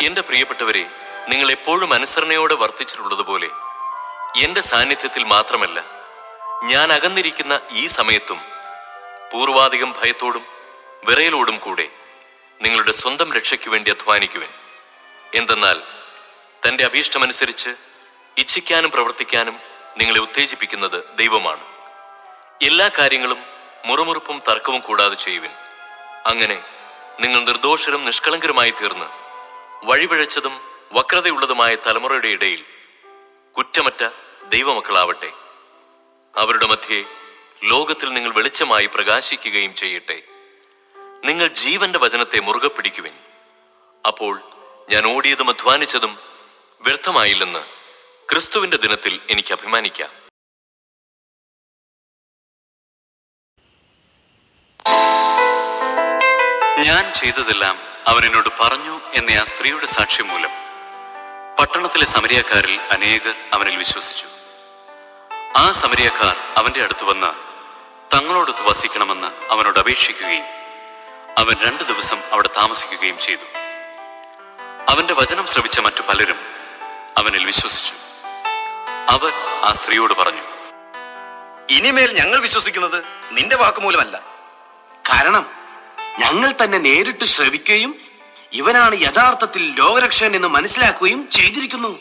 എന്റെ പ്രിയപ്പെട്ടവരെ, നിങ്ങൾ എപ്പോഴും അനുസരണയോടെ വർത്തിച്ചിട്ടുള്ളതുപോലെ എന്റെ സാന്നിധ്യത്തിൽ മാത്രമല്ല, ഞാൻ അകന്നിരിക്കുന്ന ഈ സമയത്തും പൂർവാധികം ഭയത്തോടും വിറയലോടും കൂടെ നിങ്ങളുടെ സ്വന്തം രക്ഷയ്ക്കു വേണ്ടി അധ്വാനിക്കുവിൻ. എന്തെന്നാൽ തന്റെ അഭീഷ്ടമനുസരിച്ച് ഇച്ഛിക്കാനും പ്രവർത്തിക്കാനും നിങ്ങളെ ഉത്തേജിപ്പിക്കുന്നത് ദൈവമാണ്. എല്ലാ കാര്യങ്ങളും മുറുമുറുപ്പും തർക്കവും കൂടാതെ ചെയ്യുവിൻ. അങ്ങനെ നിങ്ങൾ നിർദോഷരും നിഷ്കളങ്കരുമായി തീർന്ന് വഴിപിഴച്ചതും വക്രതയുള്ളതുമായ തലമുറയുടെ ഇടയിൽ കുറ്റമറ്റ ദൈവമക്കളാവട്ടെ. അവരുടെ മധ്യേ ലോകത്തിൽ നിങ്ങൾ വെളിച്ചമായി പ്രകാശിക്കുകയും ചെയ്യട്ടെ. നിങ്ങൾ ജീവന്റെ വചനത്തെ മുറുകെ പിടിക്കുവിൻ. അപ്പോൾ ഞാൻ ഓടിയതും അധ്വാനിച്ചതും വ്യർത്ഥമായില്ലെന്ന് ക്രിസ്തുവിന്റെ ദിനത്തിൽ എനിക്ക് അഭിമാനിക്കാം. ഞാൻ ചെയ്തതെല്ലാം അവൻ എന്നോട് പറഞ്ഞു എന്ന ആ സ്ത്രീയുടെ സാക്ഷ്യം മൂലം പട്ടണത്തിലെ സമരിയക്കാരിൽ അനേകർ അവനിൽ വിശ്വസിച്ചു. ആ സമരിയക്കാർ അവന്റെ അടുത്ത് വന്ന് തങ്ങളോടൊത്ത് വസിക്കണമെന്ന് അവനോട് അപേക്ഷിക്കുകയും അവൻ 2 ദിവസം അവിടെ താമസിക്കുകയും ചെയ്തു. അവന്റെ വചനം ശ്രവിച്ച മറ്റു പലരും അവനിൽ വിശ്വസിച്ചു. അവർ ആ സ്ത്രീയോട് പറഞ്ഞു, ഇനിമേൽ ഞങ്ങൾ വിശ്വസിക്കുന്നത് നിന്റെ വാക്കുമൂലമല്ല. കാരണം ഞങ്ങൾ തന്നെ നേരിട്ട് ശ്രവിക്കുകയും ഇവനാണ് യഥാർത്ഥത്തിൽ ലോകരക്ഷകൻ എന്ന് മനസ്സിലാക്കുകയും ചെയ്തിരിക്കുന്നു.